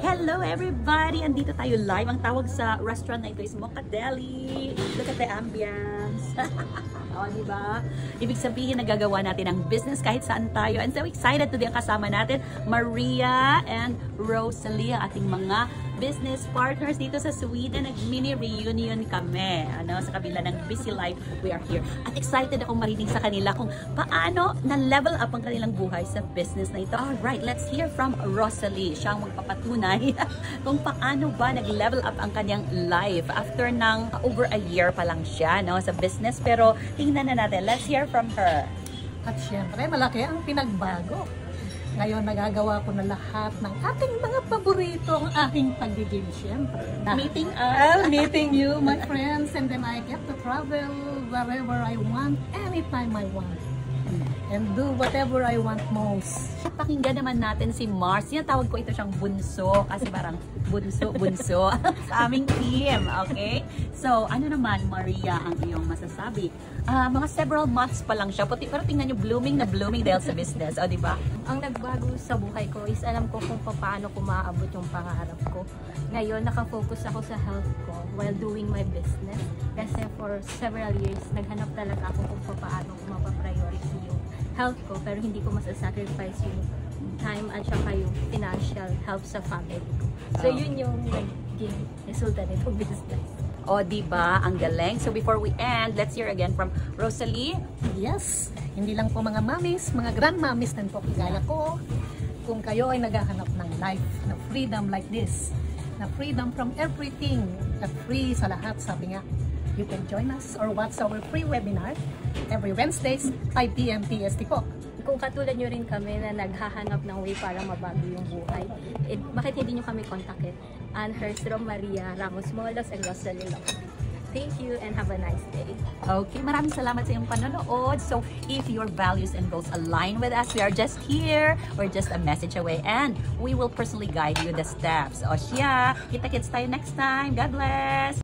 Hello everybody! Andito tayo live. Ang tawag sa restaurant na ito is Mocadeli. Look at the ambience. O, diba? Ibig sabihin, nagagawa natin ang business kahit saan tayo. And so excited today ang kasama natin, Maria and Rosalie, ating mga business partners dito sa Sweden. Nag-mini reunion kami. Sa kabila ng busy life, we are here. At excited akong marinig sa kanila kung paano na-level up ang kanilang buhay sa business na ito. Alright, let's hear from Rosalie. Siya ang magpapatunay kung paano ba nag-level up ang kanyang life after ng over a year pa lang siya sa business. Pero tingnan na natin. Let's hear from her. At syempre, malaki ang pinagbago. Ngayon, nagagawa ko na lahat ng ating mga paborito, ang aking pagiging, syempre. Meeting us. Meeting you, my friends, and then I get to travel wherever I want, anytime I want. And do whatever I want most. Pakinggan naman natin si Mars. Tawag ko ito siyang bunso kasi parang bunso sa aming team. Okay? So, ano naman, Maria, ang iyong masasabi? Mga several months pa lang siya. Pero tingnan niyo, blooming na blooming dahil sa business. O, diba? Ang nagbago sa buhay ko is alam ko kung paano ko maaabot yung pangarap ko. Ngayon, nakafocus ako sa health ko while doing my business. Kasi for several years, naghanap talaga ako kung paano ko mapapriority yung health ko, pero hindi ko masasacrifice yung time at saka yung financial help sa family ko. So, yun yung naging resulta nitong business. O, diba? Ang galing. So, before we end, let's hear again from Rosalie. Yes, hindi lang po mga mommies, mga grandmommies din po kagaya ko. Kung kayo ay naghahanap ng life, na freedom like this, na freedom from everything, na free sa lahat, sabi nga, you can join us or watch our free webinar every Wednesdays, 5 p.m. PST po. Kung katulad nyo rin kami na naghahanap ng way para mabago yung buhay, bakit hindi nyo kami kontakin? Ann Herstrom, Maria Ramos Molos, and Rosalie Locke. Thank you and have a nice day. Okay, maraming salamat sa iyong panonood. So, if your values and goals align with us, we are just here. We're just a message away and we will personally guide you the steps. O siya, kita-kits tayo next time. God bless!